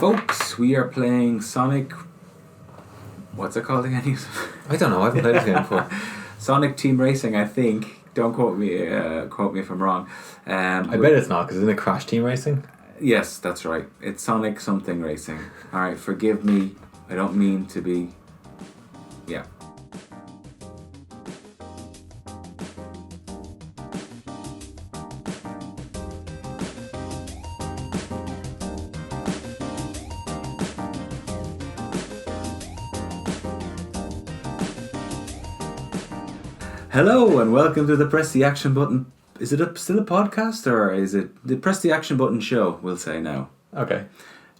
folks, we are playing Sonic. What's it called again? I don't know. I haven't played this game before. Sonic Team Racing, I think. Don't quote me if I'm wrong. I bet it's not, because isn't it Crash Team Racing? Yes, that's right. It's Sonic something Racing. All right, forgive me. I don't mean to be. Yeah. Hello and welcome to the Press the Action Button. Is it still a podcast or is it the Press the Action Button show? We'll say now. Okay.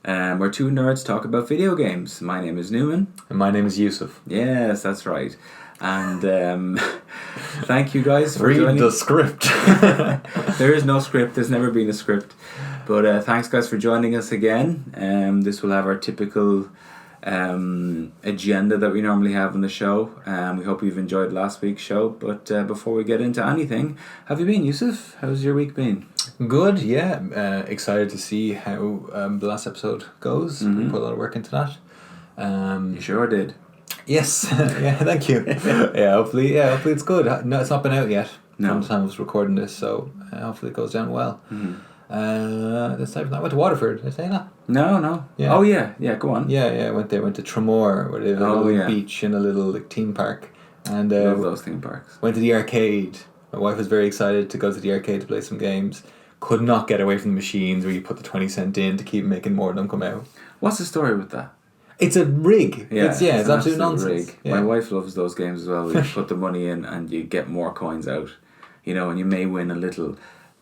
Where two nerds talk about video games. My name is Newman. And my name is Yusuf. Yes, that's right. And thank you guys for Read joining. the script. There is no script. There's never been a script. But thanks guys for joining us again. This will have our typical agenda that we normally have on the show. We hope you've enjoyed last week's show. But before we get into anything, how have you been, Yusuf? How's your week been? Good, yeah. Excited to see how the last episode goes. Mm-hmm. We put a lot of work into that. You sure did. Yes. Yeah, thank you. Hopefully it's good. No, it's not been out yet from the time I was recording this, so hopefully it goes down well. Mm-hmm. This time I went to Waterford. Did I say that? No. Yeah. Oh yeah, go on. Yeah. I went there. Went to Tremor, where they have a little beach and a little theme park. And love those theme parks. Went to the arcade. My wife was very excited to go to the arcade to play some games. Could not get away from the machines where you put the 20 cent in to keep making more of them come out. What's the story with that? It's a rig. Yeah, it's absolute nonsense. Rig. Yeah. My wife loves those games as well. Where you put the money in and you get more coins out. And you may win a little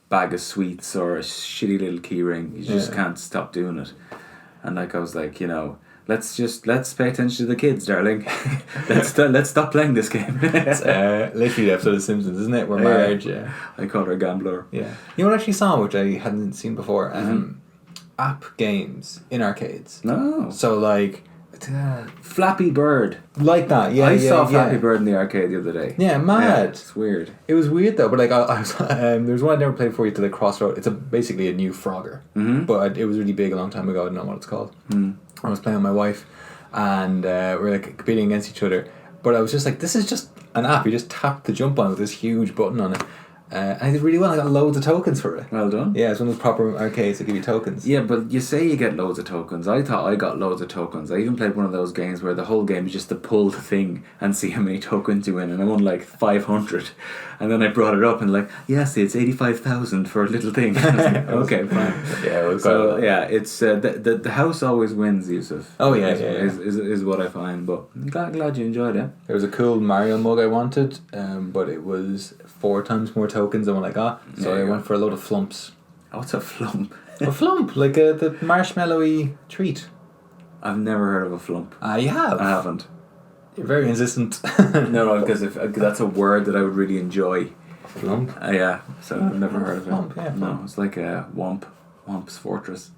bag of sweets or a shitty little key ring. You just can't stop doing it. And I was like, let's pay attention to the kids, darling. let's stop playing this game. It's literally the episode of Simpsons, isn't it? Where Marge, I call her a gambler. Yeah. You know what I actually saw, which I hadn't seen before? App games in arcades. No. So like Flappy Bird. Like that, yeah. I saw Flappy Bird in the arcade the other day. Yeah, mad. Yeah, it's weird. It was weird though, but like I was, there was one I never played before. You to the Crossroad. It's basically a new Frogger, but it was really big a long time ago. I don't know what it's called. I was playing with my wife, and we were like competing against each other. But I was just like, this is just an app. You just tap the jump on with this huge button on it. And I did really well. I got loads of tokens for it. Well done. Yeah, it's one of those proper arcades that give you tokens. Yeah, but you say you get loads of tokens. I thought I got loads of tokens. I even played one of those games where the whole game is just to pull the thing and see how many tokens you win. And I won like 500. And then I brought it up and yes, it's 85,000 for a little thing. I was like, okay, fine. Yeah, it was it's the house always wins, Yusuf. Oh yeah, is what I find. But I'm glad you enjoyed it. There was a cool Mario mug I wanted, but it was 4 times more tokens than what I got, so I went for a load of flumps. What's a flump? A flump, like the marshmallowy treat. I've never heard of a flump. You have? I haven't. You're very insistent. No, because that's a word that I would really enjoy. Flump? Yeah, so I've never heard of it. Flump, yeah. No, it's like a Womp's Fortress.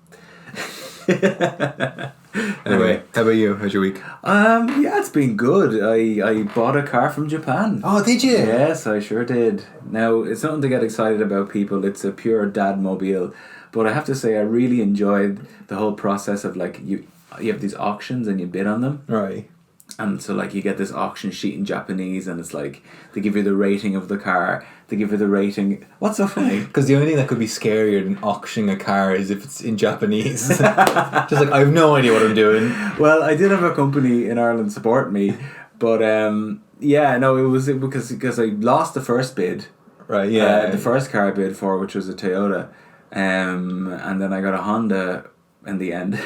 Anyway, how about you? How's your week? Yeah, it's been good. I bought a car from Japan. Oh, did you? Yes, I sure did. Now, it's nothing to get excited about, people. It's a pure dad mobile. But I have to say, I really enjoyed the whole process of you have these auctions and you bid on them. Right. And so you get this auction sheet in Japanese and it's they give you the rating of the car. They give you the rating. What's so funny? Because the only thing that could be scarier than auctioning a car is if it's in Japanese. Just I have no idea what I'm doing. Well, I did have a company in Ireland support me, but it was because I lost the first bid. Right, yeah. The first car I bid for, which was a Toyota, and then I got a Honda in the end.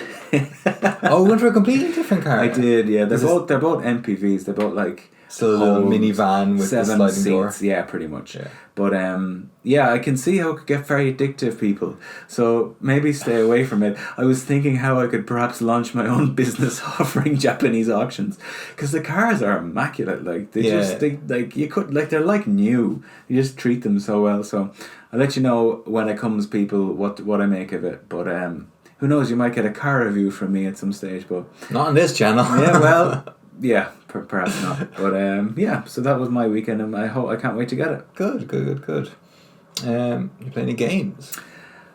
Oh, we went for a completely different car. I did, yeah. They're both MPVs. They're both still a little minivan with 7 the sliding seats. door. Yeah, pretty much. Yeah. But I can see how it could get very addictive, people. So maybe stay away from it. I was thinking how I could perhaps launch my own business offering Japanese auctions, because the cars are immaculate. They're like new. You just treat them so well. So I'll let you know when it comes, people, what I make of it. But who knows? You might get a car review from me at some stage. But not on this channel. Yeah, well. Yeah, perhaps not. But so that was my weekend, and I can't wait to get it. Good. You play any games?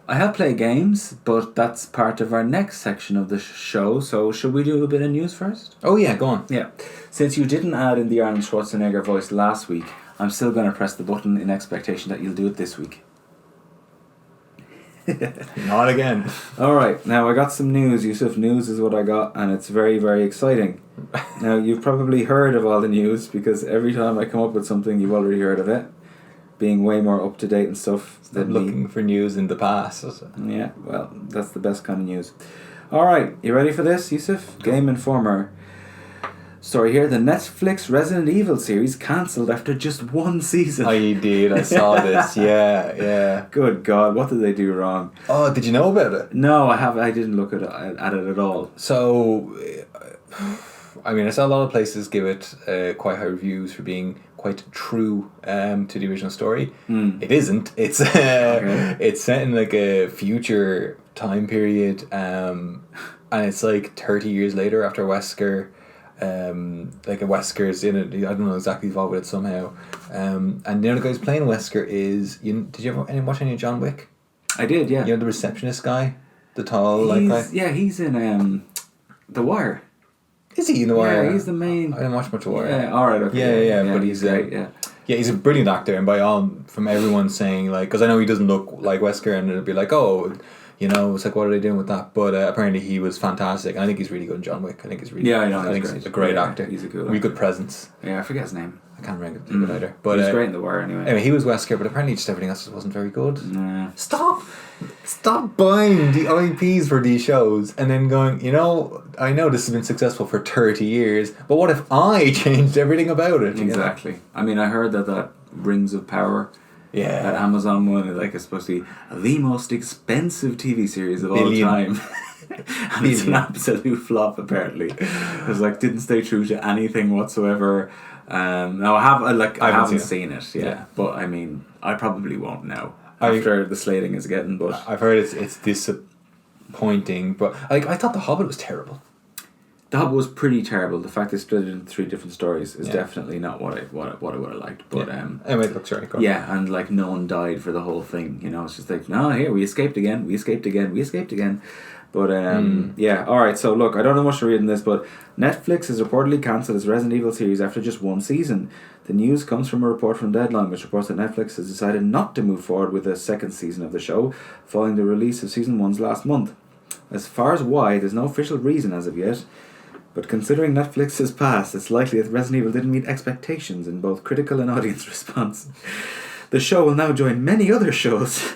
I have played games, but that's part of our next section of the show. So should we do a bit of news first? Oh yeah, go on. Yeah. Since you didn't add in the Arnold Schwarzenegger voice last week, I'm still going to press the button in expectation that you'll do it this week. Not again. Alright, now I got some news, Yusuf. News is what I got, and it's very, very exciting. Now, you've probably heard of all the news, because every time I come up with something, you've already heard of it. Being way more up to date and stuff than looking for news in the past. Yeah, well, that's the best kind of news. Alright, you ready for this, Yusuf? Game Informer. Story here, the Netflix Resident Evil series cancelled after just one season. I did, I saw this, yeah. Good God, what did they do wrong? Oh, did you know about it? No, I didn't look at it at all. So, I mean, I saw a lot of places give it quite high reviews for being quite true to the original story. It isn't. It's it's set in like a future time period, and it's like 30 years later after Wesker. Like a Wesker's in it. I don't know exactly involved with it somehow. And the other guy who's playing Wesker is. Did you ever watch any of John Wick? I did, yeah. You know the receptionist guy, the tall like guy. Yeah, he's in The Wire. Is he in The Wire? Yeah, he's the main. I didn't watch much of Wire. Yeah, all right, okay. Yeah, but he's great. Yeah. Yeah, he's a brilliant actor, and by all from everyone saying like, because I know he doesn't look like Wesker, and it'll be like, oh. You know, it's like, what are they doing with that? But apparently he was fantastic. I think he's really good in John Wick. I think he's really I know. I think he's a great actor. He's a good really good presence. Yeah, I forget his name. I can't remember it either. But he was great in The Wire anyway. Anyway, he was Wesker, but apparently just everything else just wasn't very good. Nah. Stop buying the IPs for these shows and then going, you know, I know this has been successful for 30 years, but what if I changed everything about it? Exactly. I mean, I heard that Rings of Power... Yeah. That Amazon one, like, is supposed to be the most expensive TV series of all time. And it's an absolute flop, apparently. It's like, didn't stay true to anything whatsoever. Now, I haven't seen it, yeah. But, I mean, I probably won't now. After the slating is getting, but... I've heard it's disappointing, but, like, I thought The Hobbit was terrible. The Hobbit was pretty terrible. The fact they split it into 3 different stories is definitely not what I would have liked. But anyway, it looks very cool. Yeah, and like no one died for the whole thing. You know, it's just like, no, here we escaped again. But yeah, all right. So look, I don't know much to read in this, but Netflix has reportedly cancelled its Resident Evil series after just one season. The news comes from a report from Deadline, which reports that Netflix has decided not to move forward with a second season of the show following the release of season 1's last month. As far as why, there's no official reason as of yet. But considering Netflix's past, it's likely that Resident Evil didn't meet expectations in both critical and audience response. The show will now join many other shows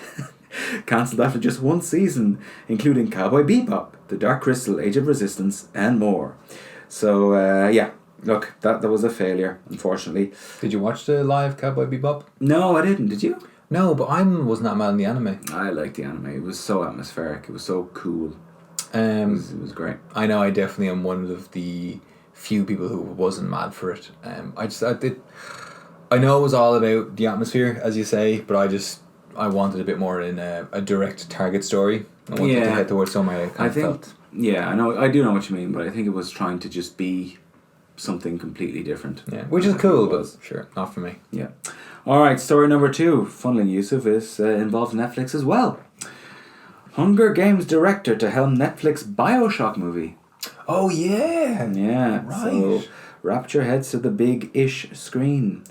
cancelled after just one season, including Cowboy Bebop, The Dark Crystal, Age of Resistance, and more. So, yeah, look, that was a failure, unfortunately. Did you watch the live Cowboy Bebop? No, I didn't. Did you? No, but I wasn't that mad in the anime. I liked the anime. It was so atmospheric. It was so cool. It was great. I know I definitely am one of the few people who wasn't mad for it. I know it was all about the atmosphere, as you say, but I wanted a bit more in a direct target story. I wanted to head towards somewhere I felt. Yeah, I do know what you mean, but I think it was trying to just be something completely different. Yeah, which is cool, but sure, not for me. Yeah. All right, story number 2, funnily Yusuf, involves Netflix as well. Hunger Games director to helm Netflix Bioshock movie. Oh, yeah. Yeah. Right. So, Rapture heads to the big-ish screen.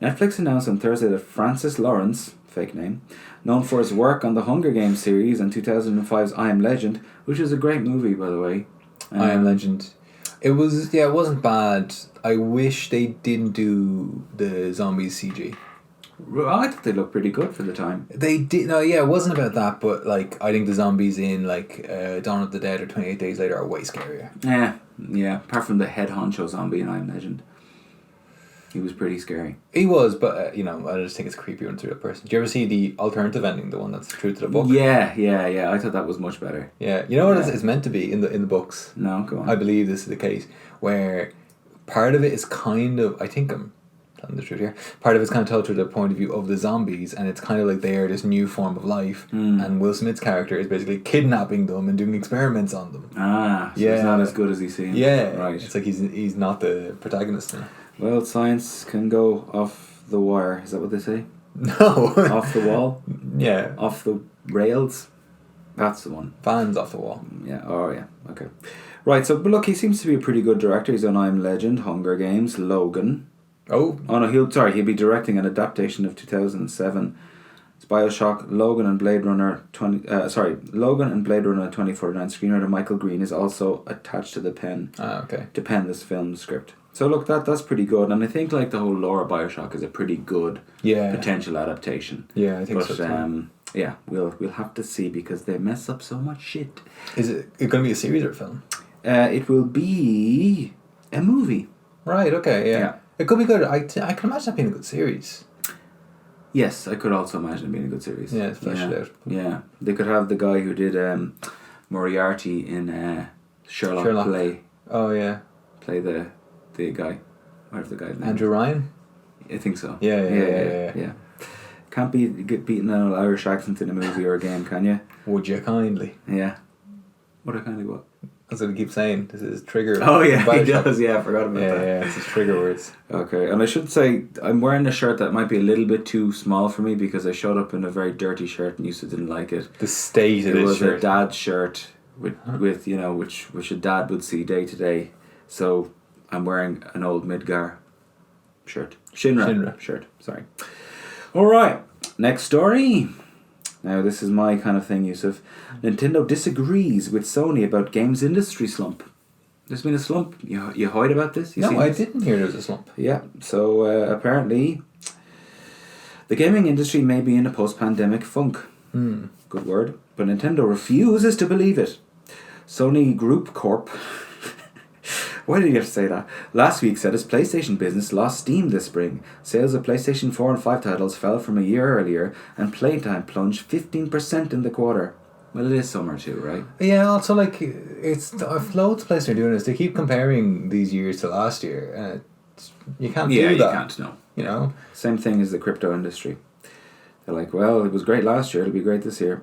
Netflix announced on Thursday that Francis Lawrence, fake name, known for his work on the Hunger Games series and 2005's I Am Legend, which is a great movie, by the way. I Am Legend. It wasn't bad. I wish they didn't do the zombies CG. I thought they looked pretty good for the time. They did. No, yeah, it wasn't about that, but like I think the zombies in like Dawn of the Dead or 28 Days Later are way scarier. Yeah. Apart from the head honcho zombie in I Am Legend, he was pretty scary. He was, but I just think it's creepy when it's a real person. Do you ever see the alternative ending, the one that's true to the book? Yeah. I thought that was much better. Yeah, you know what it's meant to be in the books. No, go on. I believe this is the case where part of it is kind of, I think I'm telling the truth here, part of it's kind of told through the point of view of the zombies, and it's kind of like they are this new form of life, and Will Smith's character is basically kidnapping them and doing experiments on them. So he's not as good as he seems. Yeah, right. It's like he's not the protagonist now. Well, science can go off the wire. Is that what they say? No. Off the wall? Yeah. Off the rails? That's the one. Fans off the wall. Yeah. Oh, yeah. Okay. Right. So, but look, he seems to be a pretty good director. He's on I Am Legend, Hunger Games, Logan. Oh no, he'll be directing an adaptation of 2007. It's BioShock, Logan and Blade Runner 2049 screenwriter Michael Green is also attached to the pen. Okay. To pen this film script. So look, that's pretty good, and I think like the whole lore of BioShock is a pretty good potential adaptation. Yeah, I think so too. Yeah, we'll have to see because they mess up so much shit. Is it going to be a series or a film? It will be a movie. Right. Okay. Yeah. It could be good. I can imagine that being a good series. Yes, I could also imagine it being a good series. Yeah, flesh it out. Yeah, they could have the guy who did Moriarty in Sherlock play. Oh yeah. Play the guy, whatever the guy's name. Andrew Ryan. I think so. Yeah. Can't get beaten an old Irish accent in a movie or a game, can you? Would you kindly? Yeah. Would I kindly what? That's what I keep saying. This is trigger. Oh yeah, he does. Yeah, I forgot about that. Yeah, it's his trigger words. Okay, and I should say I'm wearing a shirt that might be a little bit too small for me because I showed up in a very dirty shirt and Yusuf didn't like it. The state of this shirt. It was a dad shirt with which a dad would see day to day. So I'm wearing an old Midgar shirt. Shinra shirt. Sorry. All right. Next story. Now, this is my kind of thing, Yusuf. Nintendo disagrees with Sony about games industry slump. There's been a slump. You heard about this? I didn't hear there was a slump. Yeah. So, apparently, the gaming industry may be in a post-pandemic funk. Good word. But Nintendo refuses to believe it. Sony Group Corp... Why did you have to say that? Last week said its PlayStation business lost steam this spring. Sales of PlayStation 4 and 5 titles fell from a year earlier, and playtime plunged 15% in the quarter. Well, it is summer too, right? Yeah, also like I've loads of places are doing this. They keep comparing these years to last year, and you can't do that. Yeah, you can't. No, you know. Same thing as the crypto industry. They're like, well, it was great last year. It'll be great this year.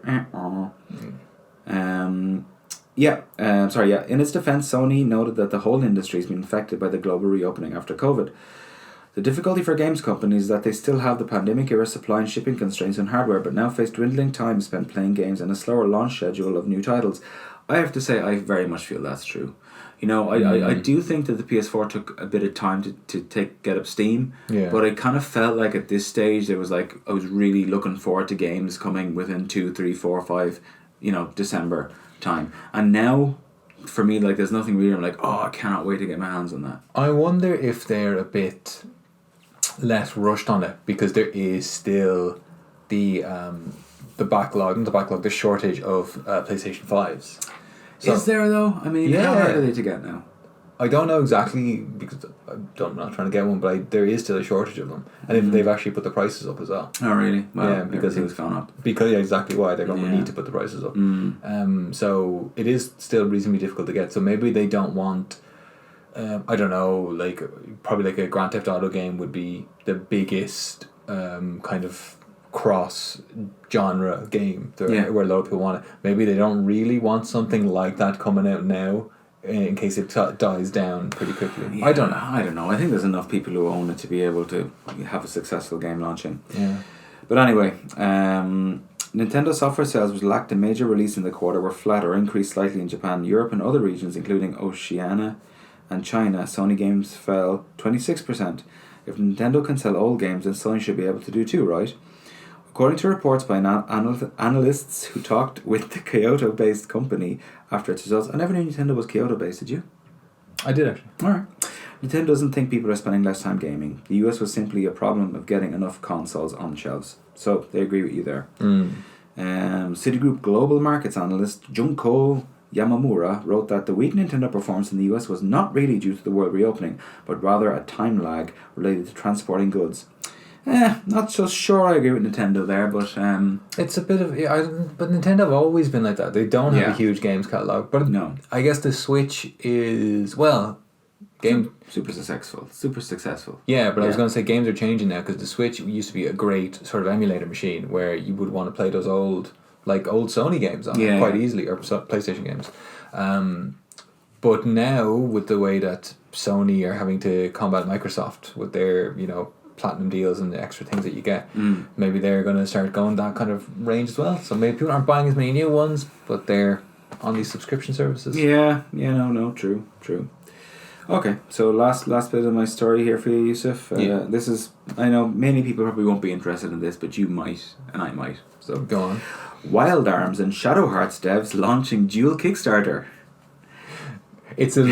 In its defense, Sony noted that the whole industry has been affected by the global reopening after COVID. The difficulty for games companies is that they still have the pandemic-era supply and shipping constraints on hardware, but now face dwindling time spent playing games and a slower launch schedule of new titles. I have to say, I very much feel that's true. You know, I do think that the PS4 took a bit of time to get up steam, but I kind of felt like at this stage, there was like, I was really looking forward to games coming within 2, 3, 4, 5, December time. And now, for me, like, there's nothing really, I'm like, oh, I cannot wait to get my hands on that. I wonder if they're a bit less rushed on it, because there is still the shortage of PlayStation 5s. So, is there though? I mean, how hard are they to get now? I don't know exactly, because I'm not trying to get one, but there is still a shortage of them, and they've actually put the prices up as well. Oh really? Well, yeah, because it's gone up. Because exactly why they're going to need to put the prices up. So it is still reasonably difficult to get. So maybe they don't want. I don't know, like probably like a Grand Theft Auto game would be the biggest kind of cross genre game where a lot of people want it. Maybe they don't really want something like that coming out now, in case it dies down pretty quickly. Yeah, I don't know. I think there's enough people who own it to be able to have a successful game launching. Yeah. But anyway, Nintendo software sales, which lacked a major release in the quarter, were flat or increased slightly in Japan, Europe, and other regions, including Oceania and China. Sony games fell 26%. If Nintendo can sell old games, then Sony should be able to do too, right? According to reports by analysts who talked with the Kyoto-based company after its results. I never knew Nintendo was Kyoto-based, did you? I did actually. Alright. Nintendo doesn't think people are spending less time gaming. The US was simply a problem of getting enough consoles on shelves. So, they agree with you there. Citigroup Global Markets analyst Junko Yamamura wrote that the weak Nintendo performance in the US was not really due to the world reopening, but rather a time lag related to transporting goods. Not so sure I agree with Nintendo there, but it's a bit of but Nintendo have always been like that. They don't have a huge games catalog, but no. I guess the Switch is super successful. Yeah, but I was going to say games are changing now, because the Switch used to be a great sort of emulator machine where you would want to play those old Sony games on it quite easily, or PlayStation games. But now with the way that Sony are having to combat Microsoft with their platinum deals and the extra things that you get, maybe they're going to start going that kind of range as well. So maybe people aren't buying as many new ones, but they're on these subscription services. True. Okay, so last bit of my story here for you, Yusuf. This is, I know many people probably won't be interested in this, but you might, and I might. So go on. Wild Arms and Shadow Hearts devs launching dual Kickstarter. It's a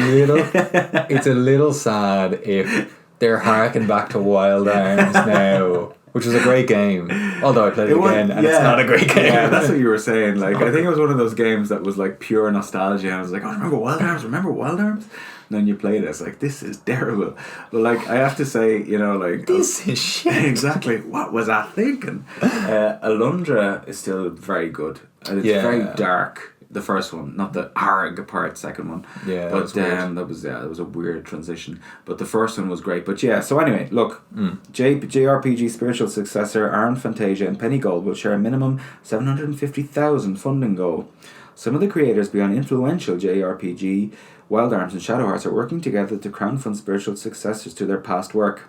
little sad if they're harking back to Wild Arms now, which was a great game. Although I played it again, and it's not a great game. Yeah, that's what you were saying. Like, I think it was one of those games that was like pure nostalgia. And I was like, oh, remember Wild Arms? And then you played it. It's like, this is terrible. But like, I have to say, this is shit. Exactly. What was I thinking? Alundra is still very good. And it's very dark. The first one, not the ARG part, second one. Yeah, but that was a weird transition. But the first one was great. But yeah, so anyway, look, JRPG spiritual successor Armed Fantasia and Penny Gold will share a minimum 750,000 funding goal. Some of the creators beyond influential JRPG, Wild Arms and Shadow Hearts are working together to crowdfund spiritual successors to their past work.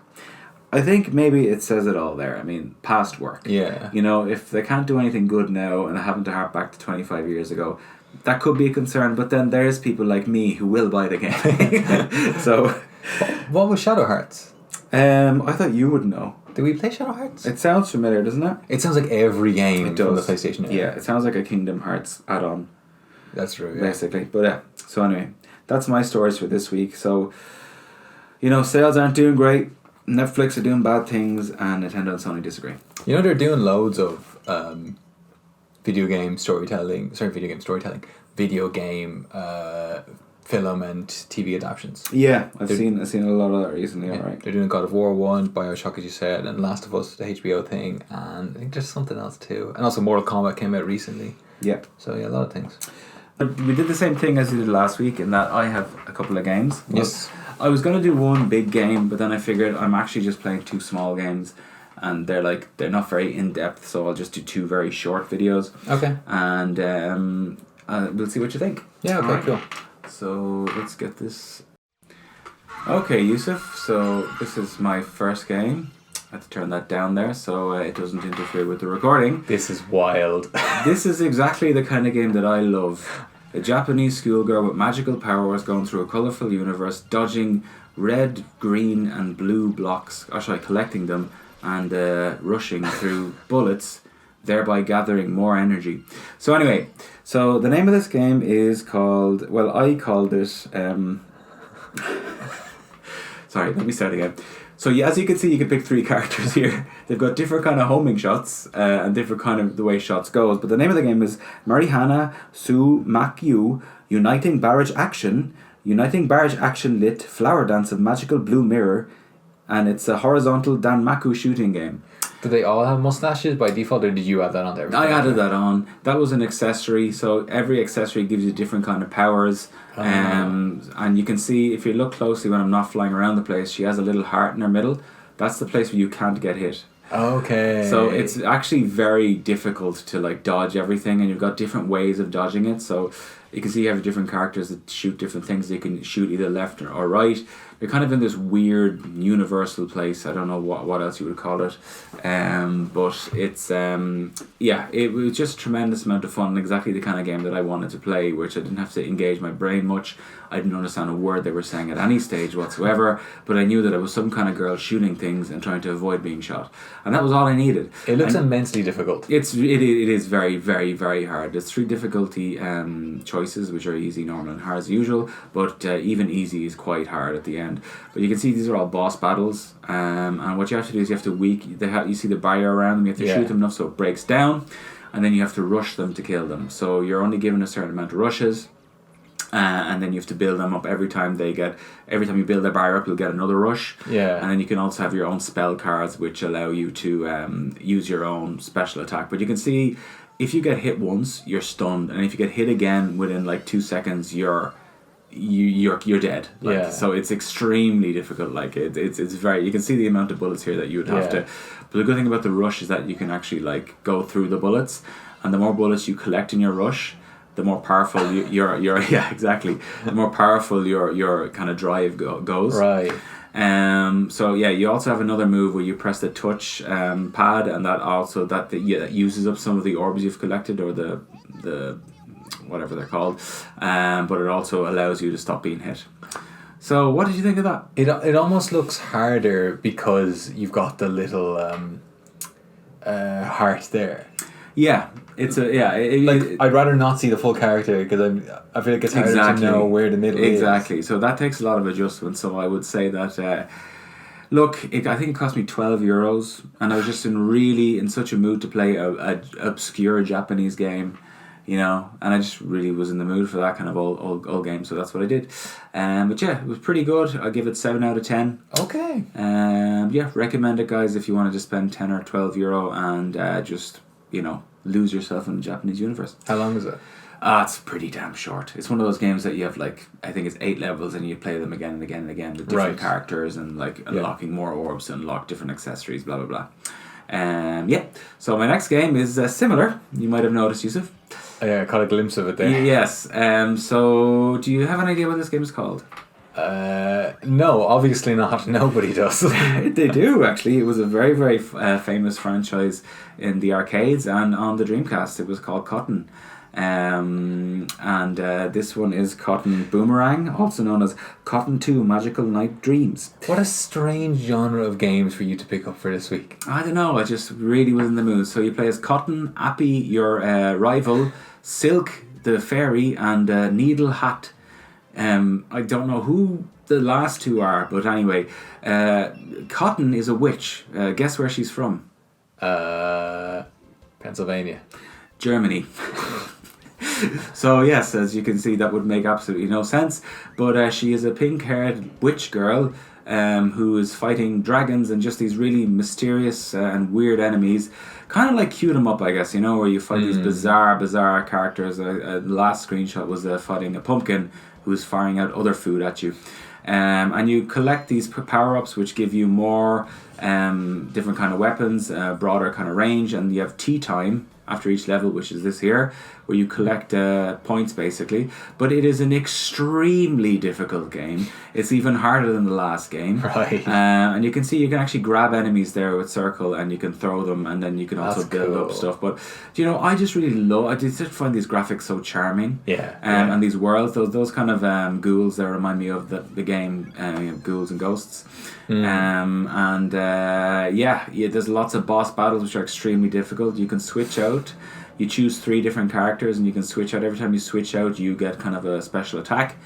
I think maybe it says it all there. I mean, past work. Yeah. If they can't do anything good now and having to hark back to 25 years ago, that could be a concern. But then there's people like me who will buy the game. So, what was Shadow Hearts? I thought you would know. Did we play Shadow Hearts? It sounds familiar, doesn't it? It sounds like every game from the PlayStation era. Yeah, it sounds like a Kingdom Hearts add-on. That's true, yeah. Basically. But so anyway, that's my stories for this week. So, sales aren't doing great. Netflix are doing bad things, and Nintendo and Sony disagree. They're doing loads of video game storytelling, film and TV adaptions. Yeah, I've seen a lot of that recently. Yeah, alright. They're doing God of War 1, Bioshock as you said, and Last of Us, the HBO thing, and I think there's something else too. And also Mortal Kombat came out recently. Yeah. So yeah, a lot of things. We did the same thing as we did last week in that I have a couple of games. Yes. I was going to do one big game, but then I figured I'm actually just playing two small games, and they're not very in-depth, so I'll just do two very short videos. Okay. And we'll see what you think. Yeah, okay, cool. So let's get this. Okay, Yusuf, so this is my first game. I have to turn that down there so it doesn't interfere with the recording. This is wild. This is exactly the kind of game that I love. A Japanese schoolgirl with magical powers going through a colourful universe, dodging red, green and blue blocks, collecting them and rushing through bullets, thereby gathering more energy. So anyway, the name of this game is called, I called it... Sorry, let me start again. So as you can see, you can pick three characters here. They've got different kind of homing shots and different kind of the way shots goes. But the name of the game is Marihana Su Makyu Uniting Barrage Action Lit Flower Dance of Magical Blue Mirror, and it's a horizontal Danmaku shooting game. Do they all have mustaches by default, or did you add that on there? I added that on. That was an accessory, so every accessory gives you different kind of powers. And you can see, if you look closely when I'm not flying around the place, she has a little heart in her middle. That's the place where you can't get hit. Okay. So it's actually very difficult to dodge everything, and you've got different ways of dodging it. So you can see you have different characters that shoot different things. They can shoot either left or right. You're kind of in this weird universal place. I don't know what else you would call it. But it's it was just a tremendous amount of fun. Exactly the kind of game that I wanted to play, which I didn't have to engage my brain much. I didn't understand a word they were saying at any stage whatsoever, but I knew that it was some kind of girl shooting things and trying to avoid being shot, and that was all I needed. It looks immensely difficult. It is very, very, very hard. There's three difficulty choices, which are easy, normal and hard as usual, but even easy is quite hard at the end. But you can see these are all boss battles, and what you have to do is you have to you see the barrier around them, you have to shoot them enough so it breaks down, and then you have to rush them to kill them. So you're only given a certain amount of rushes. And then you have to build them up every time you build their barrier up, you'll get another rush. Yeah. And then you can also have your own spell cards, which allow you to use your own special attack. But you can see, if you get hit once, you're stunned, and if you get hit again within 2 seconds, you're dead. So it's extremely difficult. It's very. You can see the amount of bullets here that you would have to. But the good thing about the rush is that you can actually go through the bullets, and the more bullets you collect in your rush, the more powerful your the more powerful your kind of drive goes. Right. So yeah, you also have another move where you press the touch pad, and that uses up some of the orbs you've collected, or the whatever they're called, but it also allows you to stop being hit. So what did you think of that? It almost looks harder because you've got the little heart there. Yeah, I'd rather not see the full character because I feel like it's harder to know where the middle is. Exactly. So that takes a lot of adjustment. So I would say that. Look, I think it cost me €12, and I was just in such a mood to play a obscure Japanese game, and I just really was in the mood for that kind of old game. So that's what I did. But yeah, it was pretty good. I give it 7 out of 10. Okay. Yeah, recommend it, guys, if you want to just spend €10 or €12 and just lose yourself in the Japanese universe. How long is it? It's pretty damn short. It's one of those games that you have I think it's 8 levels, and you play them again and again and again with different characters, and unlocking more orbs to unlock different accessories, blah blah blah. Yeah. So my next game is similar. You might have noticed, Yusuf. Yeah, I caught a glimpse of it there. Yes. So do you have an idea what this game is called? No, obviously not. Nobody does. They do, actually. It was a very, very famous franchise in the arcades and on the Dreamcast. It was called Cotton. This one is Cotton Boomerang, also known as Cotton 2 Magical Night Dreams. What a strange genre of games for you to pick up for this week. I don't know, I just really was in the mood. So you play as Cotton, Appy, your rival, Silk, the fairy, and Needle Hat. I don't know who the last two are, but anyway, Cotton is a witch. Guess where she's from? Pennsylvania. Germany. So yes, as you can see, that would make absolutely no sense, but she is a pink-haired witch girl who is fighting dragons and just these really mysterious and weird enemies, kind of like Cue 'em Up, I guess, where you fight these bizarre characters. The last screenshot was fighting a pumpkin who's firing out other food at you. And you collect these power-ups which give you more different kind of weapons, broader kind of range, and you have tea time after each level, which is this here, where you collect points basically. But it is an extremely difficult game. It's even harder than the last game. Right. And you can see you can actually grab enemies there with circle, and you can throw them, and then you can also build up stuff. But I just really I just find these graphics so charming. Yeah. And these worlds, those kind of ghouls that remind me of the game Ghouls and Ghosts. There's lots of boss battles which are extremely difficult. You can switch out. You choose 3 different characters, and you can switch out. Every time you switch out, you get kind of a special attack,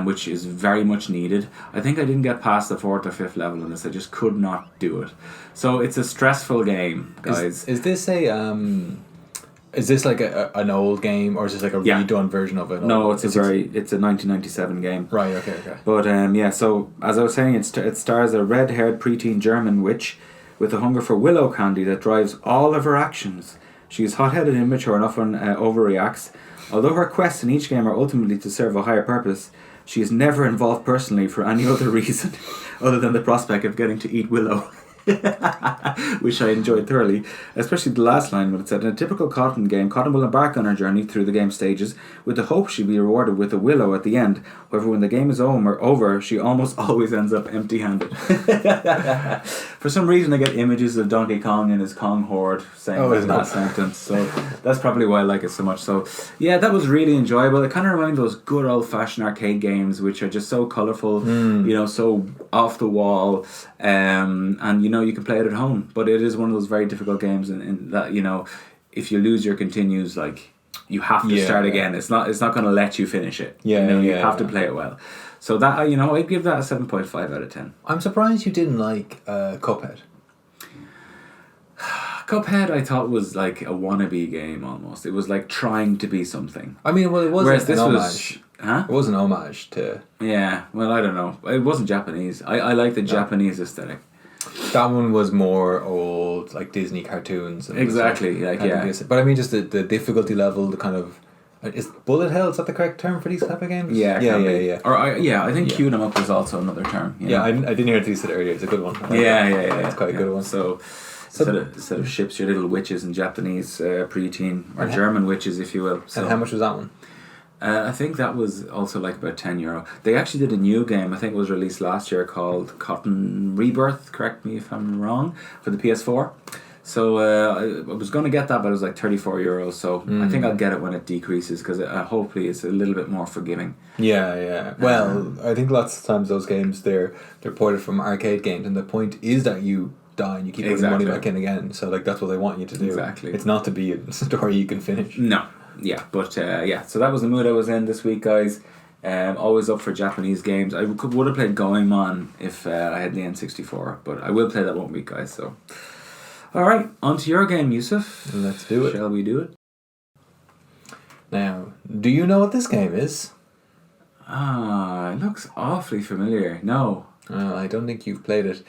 which is very much needed. I think I didn't get past the 4th or 5th level in this. I just could not do it. So it's a stressful game, guys. Is this is this like an old game, or is this like a redone version of it? No, it's a 1997 game. Right. Okay. But so as I was saying, it stars a red-haired preteen German witch with a hunger for willow candy that drives all of her actions. She is hot-headed, immature, and often overreacts. Although her quests in each game are ultimately to serve a higher purpose, she is never involved personally for any other reason other than the prospect of getting to eat willow. Which I enjoyed thoroughly, especially the last line when it said, in a typical Cotton game, Cotton will embark on her journey through the game stages with the hope she'll be rewarded with a willow at the end. However, when the game is over, she almost always ends up empty-handed. For some reason I get images of Donkey Kong and his Kong horde saying that sentence, so that's probably why I like it so much. So yeah, that was really enjoyable. It kind of reminded those good old-fashioned arcade games which are just so colourful, so off the wall, and you can play it at home, but it is one of those very difficult games in that if you lose your continues, you have to start again. It's not going to let you finish it. You have to play it well. So that I'd give that a 7.5 out of 10. I'm surprised you didn't like Cuphead. Cuphead, I thought was like a wannabe game almost. It was like trying to be something. I mean, well, it wasn't an homage. Huh? It was an homage to... Yeah, well, I don't know. It wasn't Japanese. I like the Japanese aesthetic. That one was more old, like Disney cartoons. And exactly, but I mean, just the difficulty level, the kind of... Is bullet hell, is that the correct term for these type of games? Yeah. Or I think Cue 'em Up was also another term. Yeah, I didn't hear it you said earlier. It's a good one. Yeah. It's quite a good one. So instead of ships, your little witches in Japanese preteen, or German witches, if you will. So, and how much was that one? I think that was also like about €10. They actually did a new game, I think it was released last year, called Cotton Rebirth, correct me if I'm wrong, for the PS4. So I was going to get that, but it was like €34. So I think I'll get it when it decreases, because hopefully it's a little bit more forgiving. Yeah. Well, I think lots of times those games, they're ported from arcade games, and the point is that you die and you keep putting money back in again. So like that's what they want you to do. Exactly. It's not to be a story you can finish. No. Yeah, but so that was the mood I was in this week, guys. Always up for Japanese games. I would have played Goemon if I had the N64, but I will play that one week, guys. So, all right, on to your game, Yusuf. Let's do it. Shall we do it? Now, do you know what this game is? It looks awfully familiar. No. I don't think you've played it.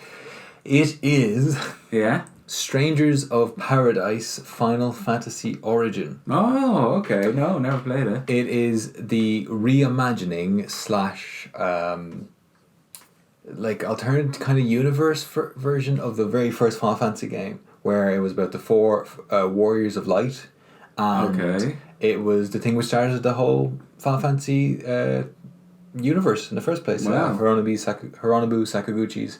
It is... Yeah? Strangers of Paradise Final Fantasy Origin. Oh, okay. No, never played it. It is the reimagining / like alternate kind of universe version of the very first Final Fantasy game, where it was about the 4 Warriors of Light, and it was the thing which started the whole Final Fantasy universe in the first place. Wow. Hironobu Sakaguchi's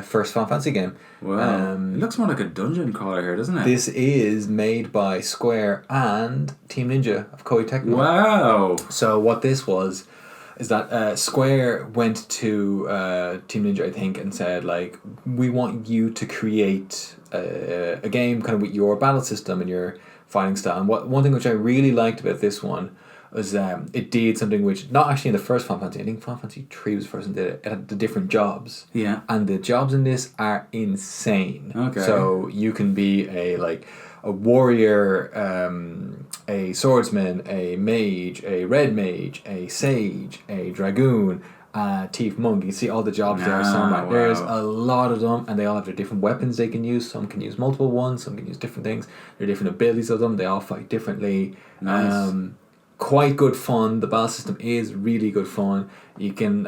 first Final Fantasy game. Wow. It looks more like a dungeon crawler here, doesn't it? This is made by Square and Team Ninja of Koei Tecmo. Wow. So what this was is that Square went to Team Ninja, I think, and said, like, we want you to create a game kind of with your battle system and your fighting style. And one thing which I really liked about this one was it did something which, not actually in the first Final Fantasy, I think Final Fantasy 3 was the first one did it. It had the different jobs. Yeah. And the jobs in this are insane. Okay. So you can be a warrior, a swordsman, a mage, a red mage, a sage, a dragoon, a thief monk. You see all the jobs there. Wow. There's a lot of them, and they all have their different weapons they can use. Some can use multiple ones, some can use different things. There are different abilities of them. They all fight differently. Nice. Quite good fun. The battle system is really good fun. You can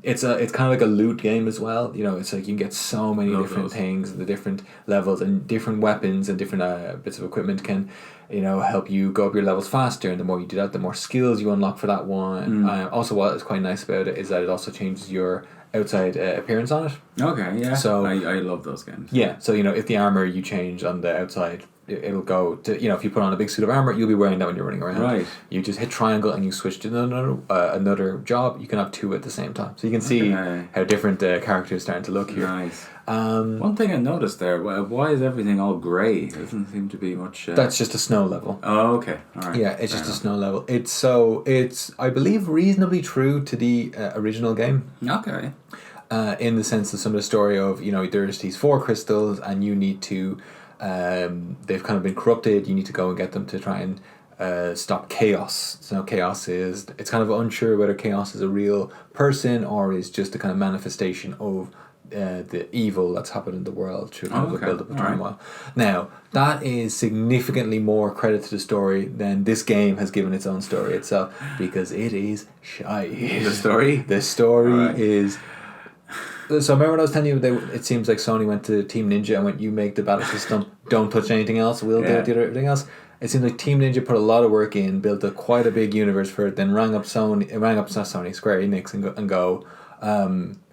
it's kind of like a loot game as well. You know, it's like you can get so many different things, the different levels and different weapons and different bits of equipment can, you know, help you go up your levels faster. And the more you do that, the more skills you unlock for that one. Also, what is quite nice about it is that it also changes your outside appearance on it. Okay, yeah. So I love those games. Yeah, so, you know, if the armor you change on the outside, it'll go to, you know, if you put on a big suit of armor, you'll be wearing that when you're running around. Right. You just hit triangle and you switch to another job. You can have 2 at the same time. So you can see how different characters starting to look here. Nice. One thing I noticed there, why is everything all grey? There doesn't seem to be much... That's just a snow level. Oh, okay. All right. Yeah, it's just a snow level. It's I believe, reasonably true to the original game. Okay. In the sense of some of the story of, you know, there's these 4 crystals and you need to... they've kind of been corrupted. You need to go and get them to try and stop chaos. So chaos is... It's kind of unsure whether chaos is a real person or is just a kind of manifestation of the evil that's happened in the world through kind of a build-up of turmoil. Now, that is significantly more credit to the story than this game has given its own story itself, because it is shy. The story? The story is... So remember when I was telling you it seems like Sony went to Team Ninja and went, you make the battle system, don't touch anything else, we'll do everything else. It seems like Team Ninja put a lot of work in, built quite a big universe for it, then rang up Square Enix and go,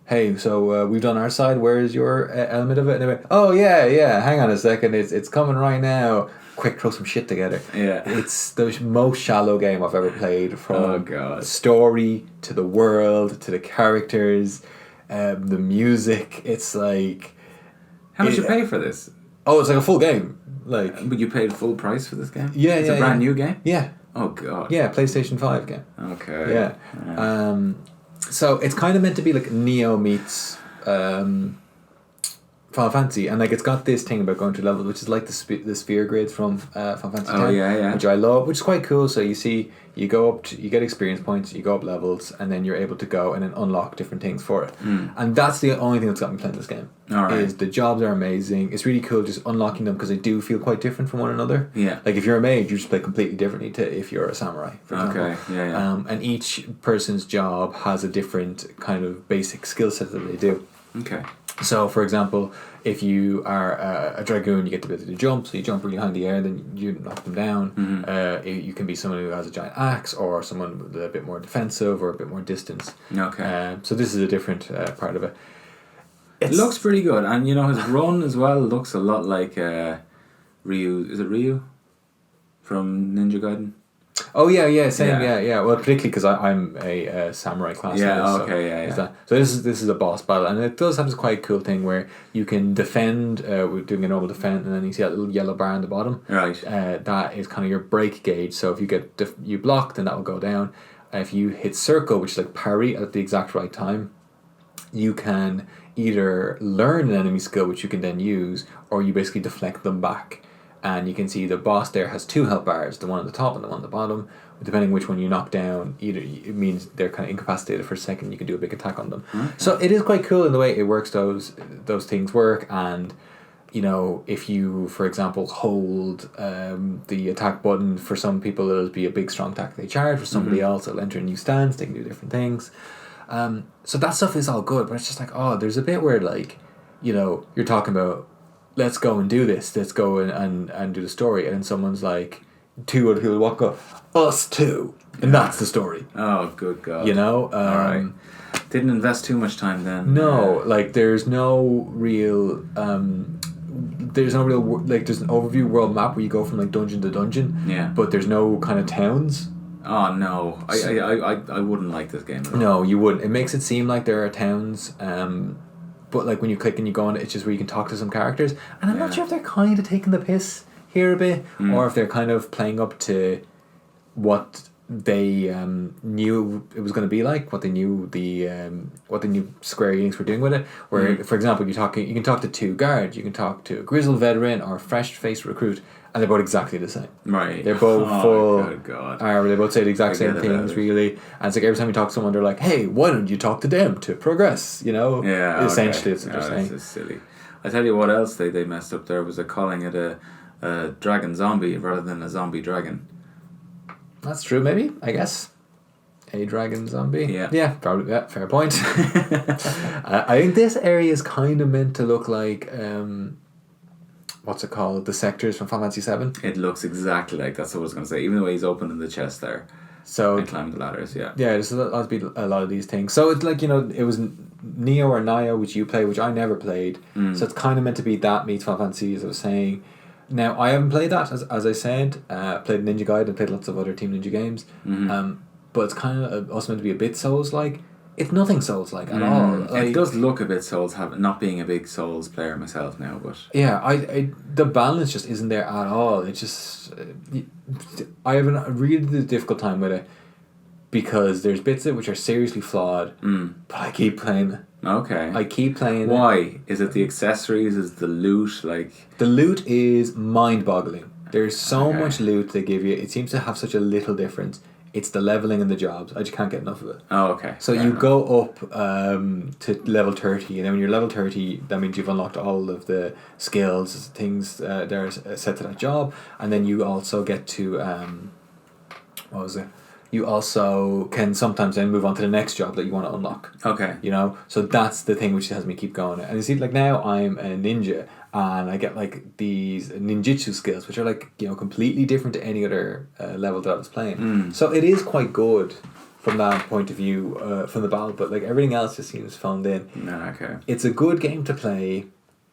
hey, so we've done our side, where's your element of it? And they went, oh yeah, hang on a second, it's coming right now. Quick, throw some shit together. Yeah. It's the most shallow game I've ever played, from story to the world to the characters. The music, it's like... How much you pay for this? Oh, it's like a full game. Like, but you paid full price for this game? Yeah, it's a brand new game? Yeah. Oh, God. Yeah, PlayStation 5 game. Okay. Yeah. So it's kind of meant to be like Neo meets Final Fantasy, and like it's got this thing about going to levels, which is like the sphere grids from Final Fantasy X, which I love, which is quite cool. So you go up, you get experience points, you go up levels, and then you're able to go and then unlock different things for it. And that's the only thing that's got me playing this game. Is the jobs are amazing. It's really cool just unlocking them, because they do feel quite different from one another. Yeah. Like if you're a mage, you just play completely differently to if you're a samurai, for example. Okay. Yeah. And each person's job has a different kind of basic skill set that they do. Okay. So, for example, if you are a dragoon, you get the ability to jump, so you jump really high in the air, then you knock them down. You can be someone who has a giant axe, or someone with a bit more defensive, or a bit more distance. Okay. So this is a different part of it. It looks pretty good, and you know his run as well looks a lot like Ryu. Is it Ryu from Ninja Gaiden? Oh yeah, same, yeah. Well, particularly because I'm a samurai class. Yeah, so, okay, yeah. So this is a boss battle, and it does have this quite cool thing where you can defend with doing a normal defend, and then you see that little yellow bar on the bottom. Right. That is kind of your break gauge. So if you get you block, then that will go down. If you hit circle, which is like parry at the exact right time, you can either learn an enemy skill which you can then use, or you basically deflect them back. And you can see the boss there has 2 health bars, the one at the top and the one at the bottom. Depending which one you knock down, either it means they're kind of incapacitated for a second. You can do a big attack on them. Okay. So it is quite cool in the way it works. Those things work, and you know, if you, for example, hold the attack button, for some people it'll be a big strong attack they charge. For somebody else, it'll enter a new stance. They can do different things. So that stuff is all good, but it's just like, there's a bit where, like, you know, you're talking about, let's go and do this, let's go and do the story, and someone's like, 2 other people walk up, us too, and that's the story. Oh, good God. You know? Alright. Didn't invest too much time then. No, like, there's no real, there's an overview world map where you go from, like, dungeon to dungeon, but there's no kind of towns. Oh no, I wouldn't like this game at all. No, you wouldn't. It makes it seem like there are towns, but like when you click and you go on, it's just where you can talk to some characters, and I'm not sure if they're kind of taking the piss here a bit, or if they're kind of playing up to what they knew it was going to be like, what they knew Square Enix were doing with it. Where, for example, you can talk to 2 guards, you can talk to a grizzled veteran or a fresh-faced recruit, and they're both exactly the same. Right. They're both full. Good God. They both say the exact same things, really. And it's like every time you talk to someone, they're like, "Hey, why don't you talk to them to progress?" You know. Yeah. Essentially, it's what they're saying. This is silly. I tell you what else they messed up there was calling it a dragon zombie rather than a zombie dragon. That's true. Maybe, I guess. A dragon zombie. Yeah. Probably. Yeah. Fair point. I think this area is kind of meant to look like. What's it called? The sectors from Final Fantasy VII? It looks exactly like that's what I was going to say. Even the way he's opening the chest there. So and climbing the ladders, yeah. Yeah, there's a lot of these things. So it's like, you know, it was Neo or Nio, which you play, which I never played. So it's kind of meant to be that meets Final Fantasy, as I was saying. Now, I haven't played that, as I said. Played Ninja Gaiden, played lots of other Team Ninja games. But it's kind of also meant to be a bit Souls-like. It's nothing Souls-like at all. Like, it does look a bit Souls, not being a big Souls player myself now, but... Yeah, the balance just isn't there at all. It's just... I have a really difficult time with it because there's bits of it which are seriously flawed, but I keep playing it. Okay. I keep playing it. Why? Is it the accessories? Is it the loot? Like... The loot is mind-boggling. There's so much loot they give you. It seems to have such a little difference. It's the leveling and the jobs. I just can't get enough of it. Oh, okay. So you go up to level 30, and then when you're level 30, that means you've unlocked all of the skills, things that are set to that job, and then you also get to, what was it? You also can sometimes then move on to the next job that you want to unlock. Okay. You know? So that's the thing which has me keep going. And you see, like now I'm a ninja, and I get like these ninjutsu skills, which are like, you know, completely different to any other level that I was playing. So it is quite good from that point of view, from the battle, but like everything else just seems phoned in. Okay. It's a good game to play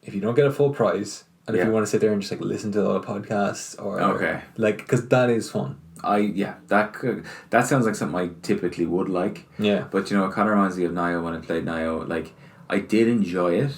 if you don't get a full price, and if you want to sit there and just like listen to a lot of podcasts, or like, because that is fun. That sounds like something I typically would like. Yeah. But you know, it kind of reminds me of Nio when I played Nio. Like, I did enjoy it,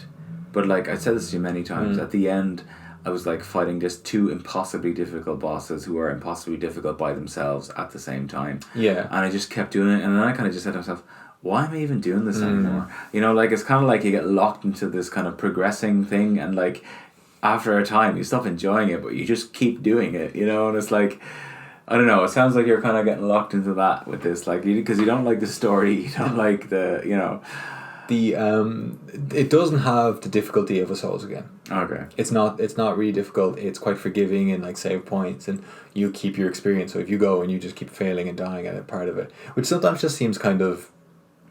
but like I said this to you many times, at the end I was like fighting just 2 impossibly difficult bosses who are impossibly difficult by themselves at the same time. Yeah. And I just kept doing it, and then I kind of just said to myself, why am I even doing this anymore? You know, like, it's kind of like you get locked into this kind of progressing thing, and like after a time you stop enjoying it, but you just keep doing it, you know. And it's like, I don't know, it sounds like you're kind of getting locked into that with this, like, because you don't like the story, you don't like the, you know, the it doesn't have the difficulty of a Souls game. Okay. It's not really difficult. It's quite forgiving in like save points, and you keep your experience. So if you go and you just keep failing and dying at a part of it, which sometimes just seems kind of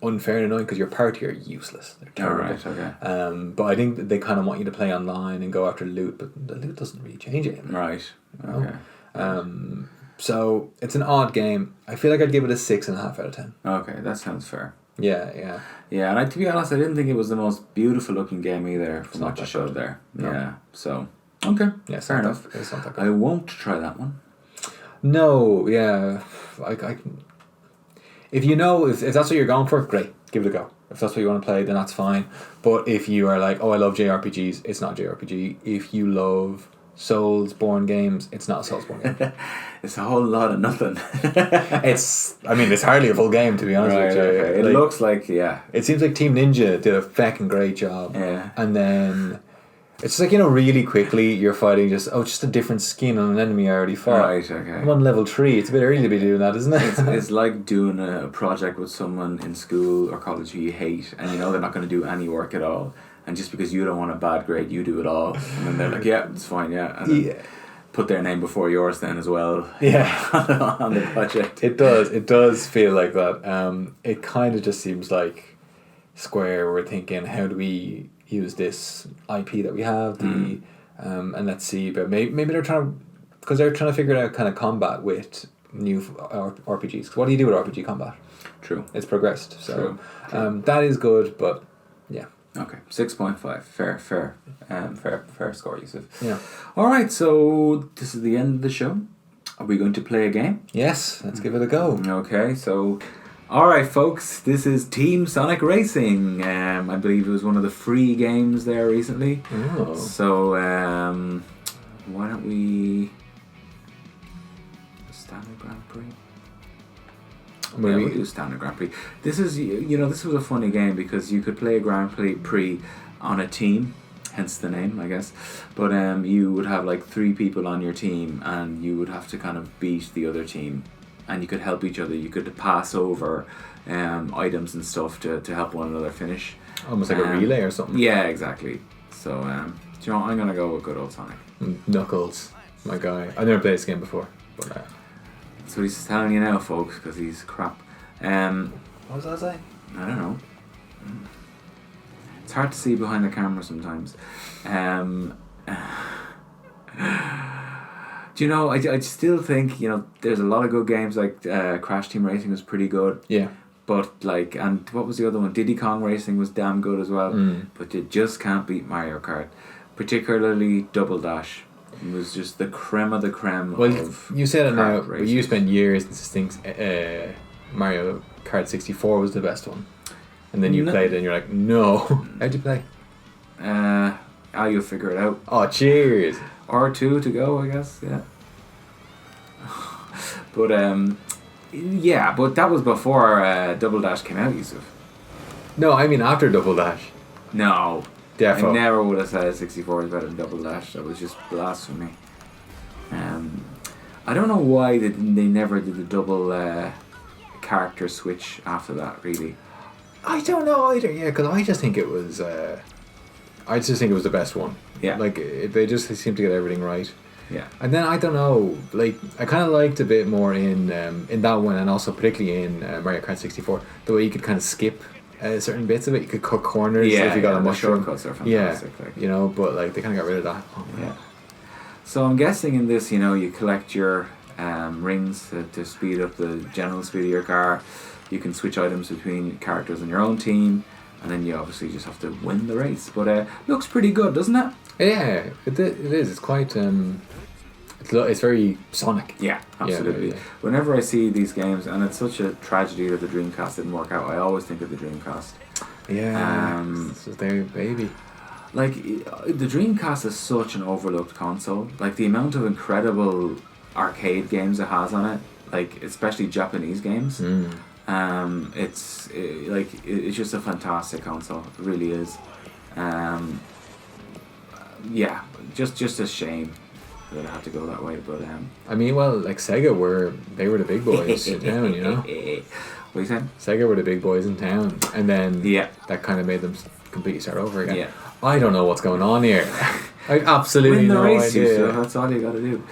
unfair and annoying because your party are useless. They're terrible. Right, okay. But I think that they kind of want you to play online and go after loot, but the loot doesn't really change it. Right. Okay. So it's an odd game. I feel like I'd give it a 6.5 out of 10. Okay, that sounds fair. Yeah. Yeah, and to be honest, I didn't think it was the most beautiful looking game either from what you that showed good. there. No. Yeah, so okay, Yeah, fair enough. It's not that good. I won't try that one. No, yeah. I if you know, if that's what you're going for, great, give it a go. If that's what you want to play, then that's fine. But if you are like, oh, I love JRPGs, it's not a JRPG. If you love Soulsborne games, it's not a Soulsborne game. It's a whole lot of nothing. It's hardly a full game, to be honest with you. Okay. It Like, looks like, yeah. it seems like Team Ninja did a fucking great job. Yeah. And then it's just like, really quickly you're fighting just a different skin on an enemy I already fought. Right, okay. I'm on level 3. It's a bit early to be doing that, isn't it? It's like doing a project with someone in school or college who you hate, and you know they're not going to do any work at all, and just because you don't want a bad grade, you do it all, and then they're like, yeah, it's fine, yeah, and then put their name before yours then as well. Yeah. On the project. It does feel like that. It kind of just seems like Square were thinking, how do we use this IP that we have, and let's see, but maybe they're trying to figure out kind of combat with new RPGs. 'Cause what do you do with RPG combat? True. It's progressed, so True. that is good, but yeah. Okay, 6.5. Fair score, Yusuf. Yeah. All right, so this is the end of the show. Are we going to play a game? Yes, let's give it a go. Okay, so, all right, folks, this is Team Sonic Racing. I believe it was one of the free games there recently. Oh. So, why don't we standard Grand Prix? Yeah, we'll do standard Grand Prix. This is, this was a funny game because you could play a Grand Prix on a team, hence the name, I guess. But you would have like 3 people on your team, and you would have to kind of beat the other team, and you could help each other. You could pass over items and stuff to help one another finish. Almost like a relay or something. Yeah, exactly. So, do you know what? I'm gonna go with good old Sonic. Knuckles, my guy. I've never played this game before, but That's what he's telling you now, folks, because he's crap. what was that saying? I don't know. It's hard to see behind the camera sometimes. Do you know, I still think, there's a lot of good games, like Crash Team Racing was pretty good. Yeah. But, and what was the other one? Diddy Kong Racing was damn good as well. But you just can't beat Mario Kart. Particularly Double Dash. It was just the creme of the creme of you said it now, kart but you spent years and things. Mario Kart 64 was the best one, and then you played it and you're like, no. How'd you play? You'll figure it out. Oh, cheers. R2 to go, I guess. Yeah. But but that was before Double Dash came out, Yusuf. No, I mean after Double Dash. No. Defo. I never would have said 64 is better than Double Dash. That was just blasphemy. I don't know why they never did the double character switch after that, really. I don't know either. Yeah, because I just think it was. I just think it was the best one. Yeah. Like they just seem to get everything right. Yeah. And then I don't know. Like I kind of liked a bit more in that one, and also particularly in Mario Kart 64, the way you could kind of skip certain bits of it. You could cut corners if you got a mushroom. Shortcuts are fantastic. Yeah, but like they kind of got rid of that. Oh, yeah. So I'm guessing in this, you collect your rings to speed up the general speed of your car. You can switch items between characters on your own team, and then you obviously just have to win the race. But looks pretty good, doesn't it? Yeah, it is. It's quite. It's very Sonic. Yeah, absolutely. Yeah. Whenever I see these games, and it's such a tragedy that the Dreamcast didn't work out, I always think of the Dreamcast. Yeah, it's just their baby. Like, the Dreamcast is such an overlooked console. Like, the amount of incredible arcade games it has on it, like, especially Japanese games, it's just a fantastic console. It really is. Just a shame that it had to go that way, but I mean, well, like Sega were the big boys in town, you know. What are you saying? Sega were the big boys in town, and then that kind of made them completely start over again. Yeah. I don't know what's going on here. I absolutely win the no race, idea. So that's all you got to do.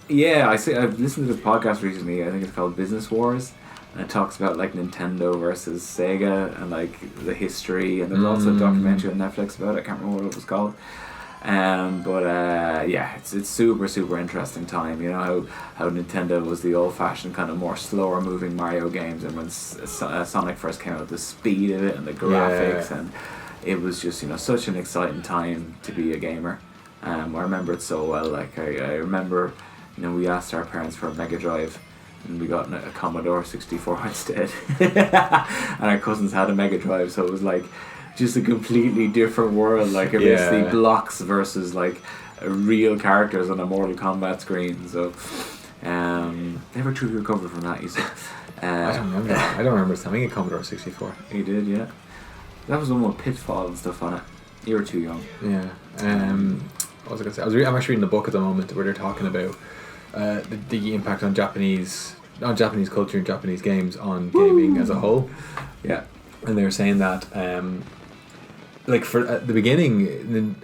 I've listened to this podcast recently. I think it's called Business Wars, and it talks about like Nintendo versus Sega and like the history, and there's also a documentary on Netflix about it. I can't remember what it was called. Yeah, it's super interesting time. You know how Nintendo was the old fashioned kind of more slower moving Mario games, and when Sonic first came out, the speed of it and the graphics, and it was just, you know, such an exciting time to be a gamer. I remember it so well. Like I remember, you know, we asked our parents for a Mega Drive, and we got a Commodore 64 instead. And our cousins had a Mega Drive, so it was like just a completely different world. Like basically blocks versus like real characters on a Mortal Kombat screen. So never truly recovered from that, you see. I don't remember. I don't remember having a Commodore 64. You did, yeah. That was one with Pitfall and stuff on it. You were too young. Yeah. What was I going to say? I'm actually reading the book at the moment where they're talking about the impact on Japanese culture and Japanese games on gaming as a whole. Yeah. And they were saying that like for at the beginning,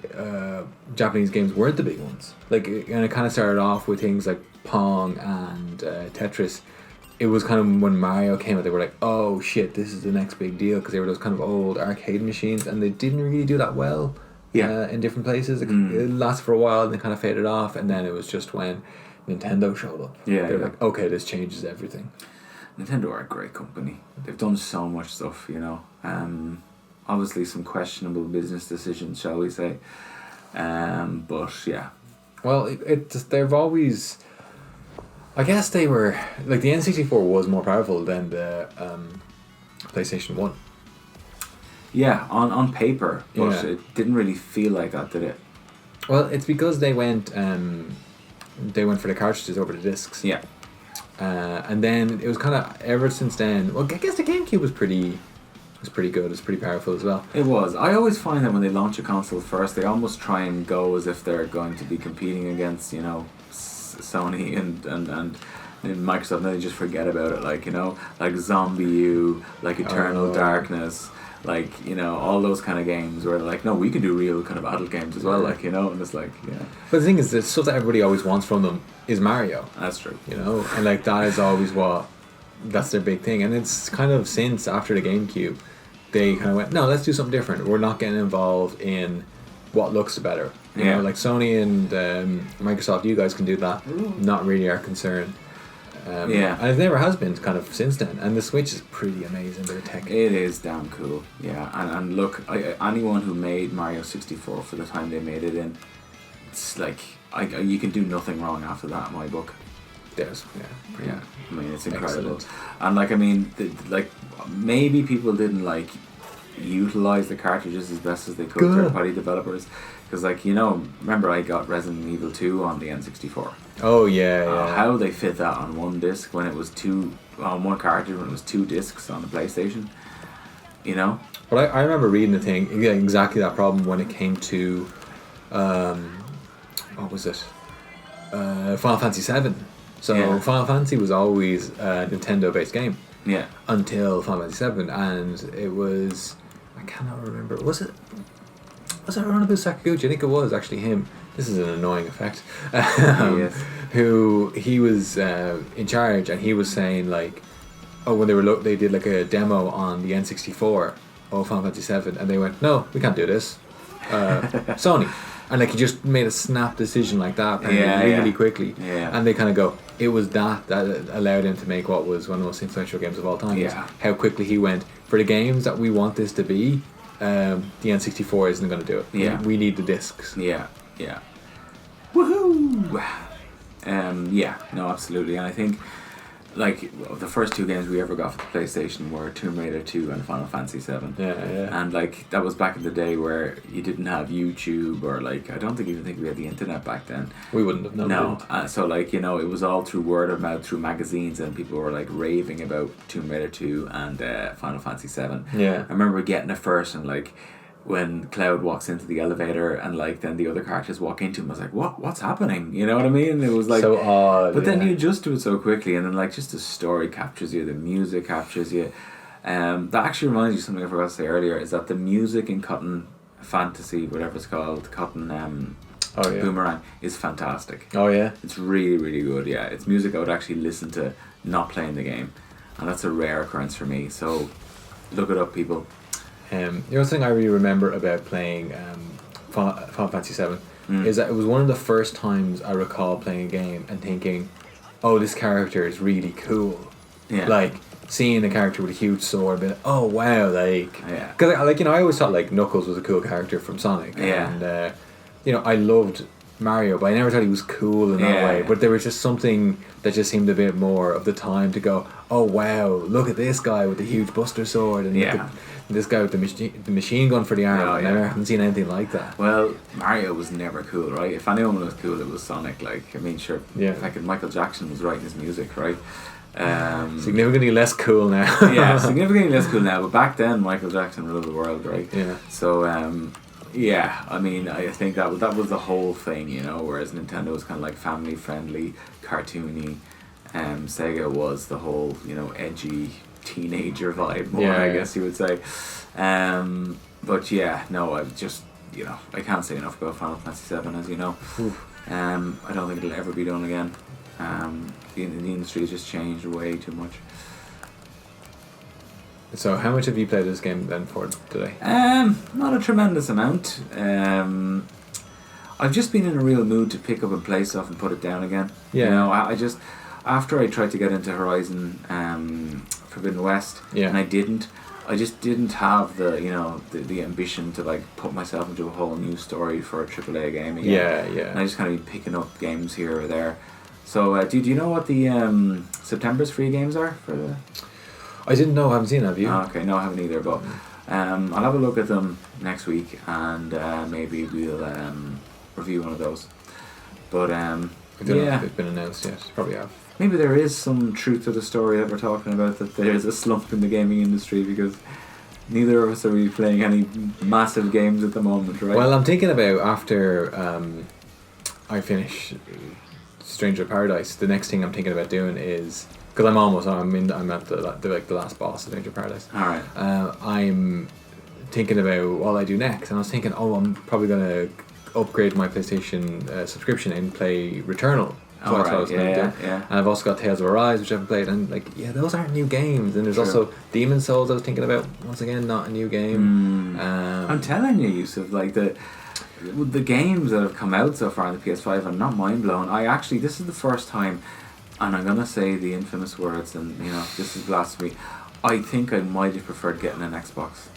Japanese games weren't the big ones. Like, and it kind of started off with things like Pong and Tetris. It was kind of when Mario came out, they were like, oh shit, this is the next big deal, because they were those kind of old arcade machines, and they didn't really do that well. In different places. It lasted for a while and then kind of faded off, and then it was just when Nintendo showed up. They were like, okay, this changes everything. Nintendo are a great company. They've done so much stuff, you know. Obviously some questionable business decisions, shall we say. But yeah. Well, they've always... I guess they were... Like, the N64 was more powerful than the PlayStation 1. Yeah, on paper, but it didn't really feel like that, did it? Well, it's because they went for the cartridges over the discs. Yeah. And then it was kind of ever since then. Well, I guess the GameCube was pretty good. It was pretty powerful as well. It was. I always find that when they launch a console first, they almost try and go as if they're going to be competing against, you know, Sony and Microsoft, and then they just forget about it. Like, you know, like Zombie U, like Eternal Darkness. Like, you know, all those kind of games where they're like, no, we can do real kind of adult games as well, like, you know, and it's like, yeah. But the thing is, the stuff that everybody always wants from them is Mario. That's true. You know, and like that is always that's their big thing. And it's kind of since after the GameCube, they kind of went, no, let's do something different. We're not getting involved in what looks better. You know, like Sony and Microsoft, you guys can do that. Not really our concern. And it never has been kind of since then. And the Switch is pretty amazing with the tech. It is damn cool, yeah. And look, anyone who made Mario 64 for the time they made it in, it's like you can do nothing wrong after that in my book. There's yeah. I mean, it's incredible. Excellent. And like, I mean, like maybe people didn't like utilize the cartridges as best as they could. Third-party developers. Because, like, you know, remember I got Resident Evil 2 on the N64. Oh, yeah. How they fit that on one disc when it was on one cartridge when it was 2 discs on the PlayStation, you know? But I remember reading the thing, exactly that problem when it came to, what was it? Final Fantasy 7. So Final Fantasy was always a Nintendo-based game. Yeah. Until Final Fantasy 7, and it was... I cannot remember. Was it Hironobu Sakaguchi? I think it was actually him. This is an annoying effect. Who he was in charge, and he was saying like, oh, when they did like a demo on the N64 of Final Fantasy 7, and they went, no, we can't do this. Sony. And like he just made a snap decision like that, really quickly. Yeah. And they kind of go, it was that allowed him to make what was one of the most influential games of all time. Yeah. How quickly he went, for the games that we want this to be, the N64 isn't going to do it. Yeah. We need the discs. Yeah. Woohoo! No, absolutely. And I think, like, the first 2 games we ever got for the PlayStation were Tomb Raider 2 and Final Fantasy 7. Yeah. And, like, that was back in the day where you didn't have YouTube or, like, I don't even think we had the internet back then. We wouldn't have known. No. So, like, you know, it was all through word of mouth, through magazines, and people were, like, raving about Tomb Raider 2 and Final Fantasy 7. Yeah. I remember getting it first and, like, when Cloud walks into the elevator and like then the other characters walk into him, I was like, what's happening? You know what I mean? It was like so odd. But then you adjust to it so quickly, and then like just the story captures you, the music captures you. That actually reminds you of something I forgot to say earlier, is that the music in Cotton Fantasy, whatever it's called, Boomerang, is fantastic. Oh yeah? It's really, really good, yeah. It's music I would actually listen to not playing the game. and that's a rare occurrence for me. So look it up, people. The other thing I really remember about playing Final Fantasy VII is that it was one of the first times I recall playing a game and thinking, oh, this character is really cool. Yeah. Like, seeing a character with a huge sword, being like, oh, wow, like... Yeah. Because, like, I always thought, like, Knuckles was a cool character from Sonic. Yeah. And, I loved Mario, but I never thought he was cool in that way. But there was just something that just seemed a bit more of the time to go, oh, wow, look at this guy with the huge Buster Sword, and this guy with the machine gun for the arm. I never haven't seen anything like that. Well, Mario was never cool, right? If anyone was cool, it was Sonic. Like, I mean, sure, fucking Michael Jackson was writing his music, right? Significantly less cool now. Significantly less cool now. But back then, Michael Jackson ruled the world, right? Yeah. So, I mean, I think that was the whole thing, whereas Nintendo was kind of like family friendly, cartoony. Sega was the whole, edgy teenager vibe more, I guess you would say. But I've just, I can't say enough about Final Fantasy VII, as you know. I don't think it'll ever be done again. The industry has just changed way too much. So how much have you played this game then for today? Not a tremendous amount. I've just been in a real mood to pick up and play stuff and put it down again. I just, after I tried to get into Horizon Forbidden West, and I just didn't have the ambition to like put myself into a whole new story for a AAA game again. And I just kind of been picking up games here or there. So do you know what the September's free games are for the... I didn't know. I haven't seen that. Have you? Okay, no, I haven't either. But I'll have a look at them next week, and maybe we'll review one of those. But I don't know if they've been announced yet. Probably have. Maybe there is some truth to the story that we're talking about, that there's a slump in the gaming industry because neither of us are really playing any massive games at the moment, right? Well, I'm thinking about after I finish Stranger Paradise, the next thing I'm thinking about doing is, because I'm at the last boss of Stranger Paradise. All right. I'm thinking about what I do next, and I was thinking, I'm probably gonna upgrade my PlayStation subscription and play Returnal. So that's what I was going to do. And I've also got Tales of Arise, which I haven't played, and those aren't new games. And there's also Demon's Souls I was thinking about, once again, not a new game. I'm telling you, Yusuf, like the games that have come out so far on the PS5 are not mind blown. This is the first time, and I'm gonna say the infamous words, and this is blasphemy, I think I might have preferred getting an Xbox.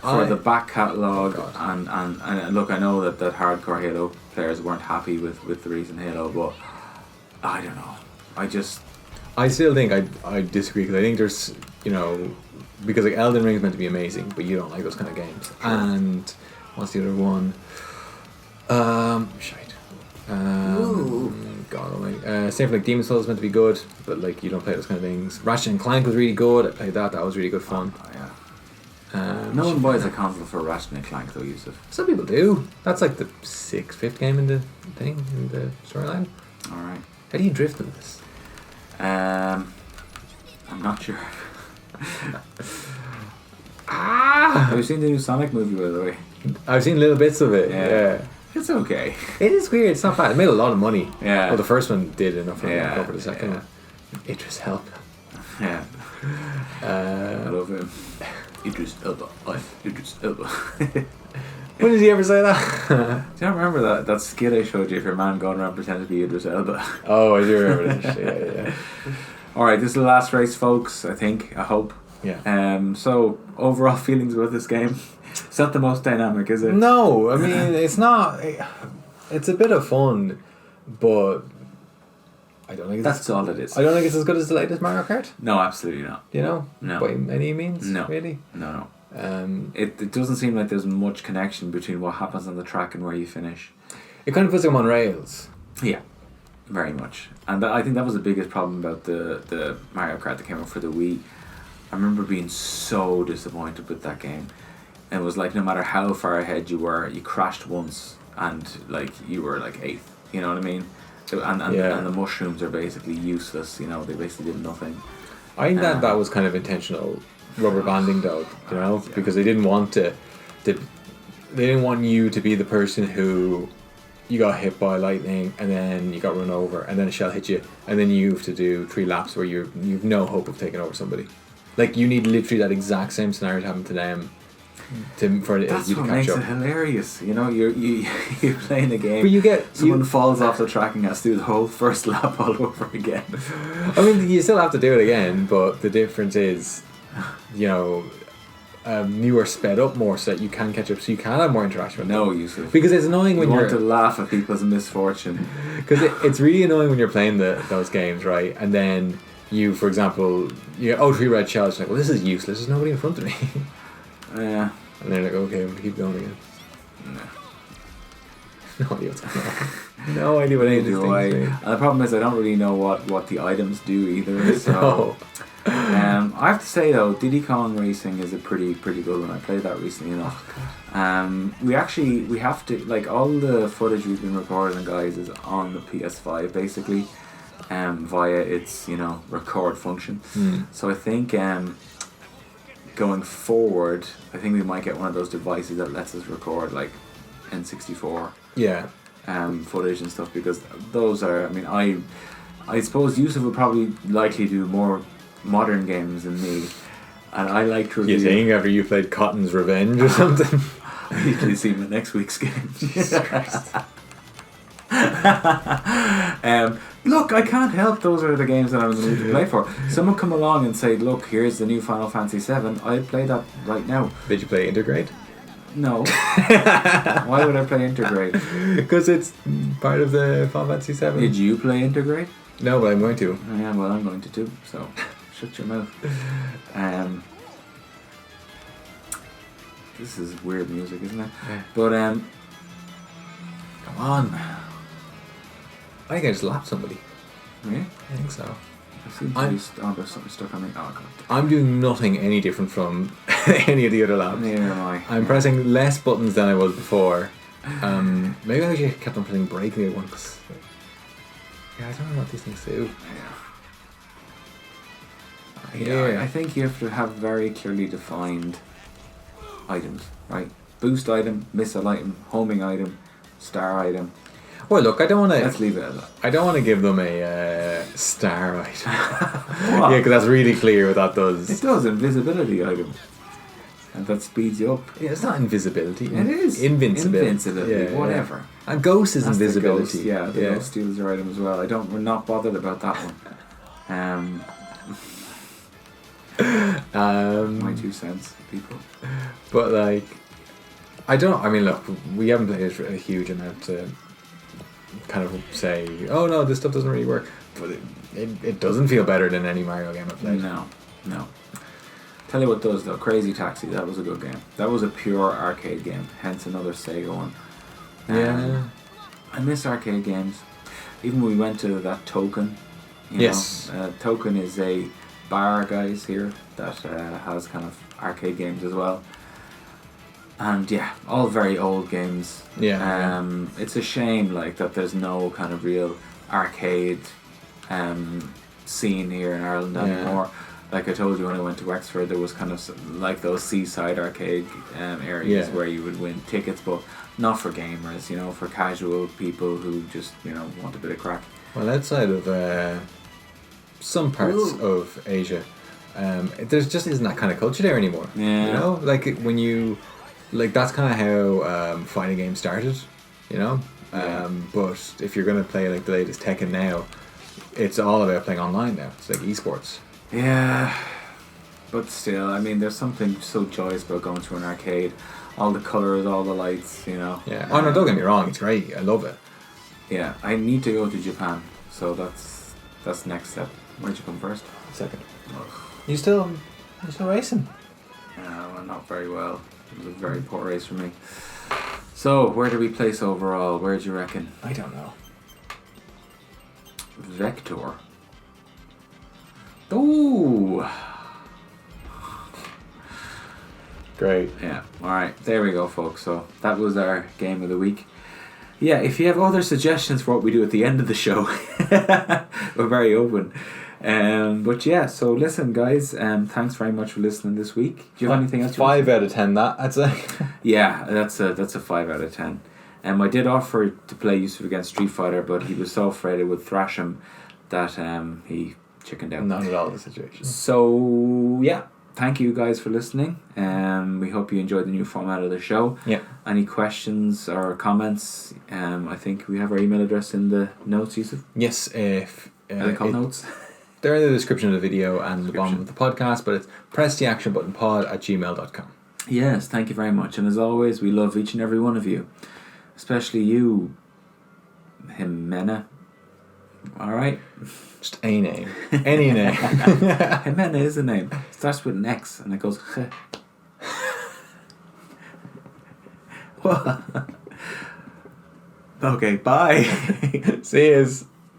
For the back catalogue, and look, I know that hardcore Halo players weren't happy with the recent Halo, but I don't know. I still think I disagree, because I think there's, because like Elden Ring is meant to be amazing, but you don't like those kind of games. Sure. And what's the other one? God almighty. Same for like Demon's Souls is meant to be good, but like you don't play those kind of things. Ratchet and Clank was really good. I played that. That was really good fun. No one buys a console for Ratchet and Clank though, Yusuf. Some people do. That's like the fifth game in the thing, in the storyline. Alright. How do you drift in this? I'm not sure. Have you seen the new Sonic movie, by the way? I've seen little bits of it. Yeah. It's okay. It is weird. It's not bad. It made a lot of money. Yeah. Well, the first one did enough for me to go for the second one. Idris Elba. Yeah. I love him. Idris Elba. Idris Elba. When did he ever say that? Do you remember that skit I showed you of your man going around pretending to be Idris Elba? Oh, I do remember this. Yeah. Alright, this is the last race, folks, I think. I hope. Yeah. So, overall feelings about this game? It's not the most dynamic, is it? No, I mean, it's not. It's a bit of fun, but I don't think that's all it is. I don't think it's as good as the latest Mario Kart. No, absolutely not. No. By any means. No. Really. No. It doesn't seem like there's much connection between what happens on the track and where you finish. It kind of puts them on rails. Yeah, very much. And I think that was the biggest problem about the Mario Kart that came out for the Wii. I remember being so disappointed with that game. It was like no matter how far ahead you were, you crashed once and like you were like 8th. You know what I mean? And the mushrooms are basically useless. They basically did nothing. I think that was kind of intentional rubber banding, though. Because they didn't want they didn't want you to be the person who you got hit by lightning, and then you got run over, and then a shell hit you, and then you have to do 3 laps where you've no hope of taking over somebody. Like, you need literally that exact same scenario to happen to them for That's you to what catch makes up. it hilarious. You know, you're playing a game. But you get someone falls off the track and has to do the whole first lap all over again. I mean, you still have to do it again, but the difference is, you know, you are sped up more so that you can catch up, so you can have more interaction with them. Yusuf. Because it's annoying when you you're want to laugh at people's misfortune. Because it's really annoying when you're playing those games, right? And then you, for example, you get 3 red shells. Like, well, this is useless. There's nobody in front of me. Yeah. And they're like, okay, we'll keep going again. No idea what's going on. No idea what any of these things mean. And the problem is I don't really know what the items do either. So No. I have to say though, Diddy Kong Racing is a pretty good one. I played that recently enough. We have to, like, all the footage we've been recording, guys, is on the PS5 basically, via its, you know, record function. So I think going forward, I think we might get one of those devices that lets us record like N64 footage and stuff, because those are, I mean, I suppose Yusuf would probably likely do more modern games than me, and I like to review. You think after you played Cotton's Revenge or something? I usually see him in next week's game. Look, I can't help, those are the games that I'm in the mood to play for. Someone come along and say, look, here's the new Final Fantasy 7, I'd play that right now. Did you play Intergrade? No. Why would I play Intergrade? Because it's part of the Final Fantasy 7. Did you play Intergrade? No, but I'm going to. Oh, yeah, well, I'm going to too, so shut your mouth. This is weird music, isn't it? Yeah. But come on. I think I just lapped somebody. Yeah? I think so. I seem to be there's something stuck on me. Oh, God. I'm doing nothing any different from any of the other laps. Neither am I. I'm pressing less buttons than I was before. Maybe I actually kept on pressing brake in the other one, because I don't know what these things do. Yeah, I think you have to have very clearly defined items, right? Boost item, missile item, homing item, star item. Well, look, I don't want to. Let's leave it at that. I don't want to give them a star item. Yeah, because that's really clear what that does. It does, invisibility item. And that speeds you up. Yeah, it's not invisibility. It is. Invincibility. Whatever. Yeah. And ghost is That's invisibility. The ghost steals your item as well. We're not bothered about that one. My 2 cents, people. But like, I mean, look, we haven't played it a huge amount to kind of say, oh no, this stuff doesn't really work. But it doesn't feel better than any Mario game I've played. No. Tell you what does though, Crazy Taxi, that was a good game. That was a pure arcade game, hence another Sega one. Yeah. I miss arcade games. Even when we went to that Token. Yes. Token is a bar, guys, here that has kind of arcade games as well. And yeah, all very old games. Yeah. It's a shame like that there's no kind of real arcade scene here in Ireland anymore. Like I told you, when I went to Wexford, there was kind of like those seaside arcade areas where you would win tickets, but not for gamers, you know, for casual people who just, you know, want a bit of crack. Well, outside of some parts of Asia, there just isn't that kind of culture there anymore. Yeah. You know, like when you, like that's kind of how fighting games started. You know, but if you're gonna play like the latest Tekken now, it's all about playing online now. It's like esports. Yeah, but still, I mean, there's something so joyous about going to an arcade. All the colours, all the lights, you know. Yeah. Oh no, don't get me wrong. It's great. I love it. Yeah, I need to go to Japan, so that's next step. Where'd you come first? Second. You still racing? Well, not very well. It was a very poor race for me. So, where do we place overall? Where do you reckon? I don't know. Vector. Ooh. Great. Yeah. All right. There we go, folks. So that was our game of the week. Yeah. If you have other suggestions for what we do at the end of the show, we're very open. But yeah. So listen, guys. Thanks very much for listening this week. Do you have anything else? 5 out of 10. That I'd say. Yeah. That's a 5 out of 10. I did offer to play Yusuf against Street Fighter, but he was so afraid it would thrash him that he chickened out. Not at all the situation. So, yeah. Thank you guys for listening. We hope you enjoyed the new format of the show. Yeah. Any questions or comments? I think we have our email address in the notes, Yusuf. Yes. If Are they called notes? They're in the description of the video and the bottom of the podcast, but it's presstheactionbuttonpod@gmail.com. Yes, thank you very much. And as always, we love each and every one of you. Especially you, Jimena. Alright? Just a name. Any name. Jimena is a name. It starts with an X and it goes What? Okay, bye. See yous.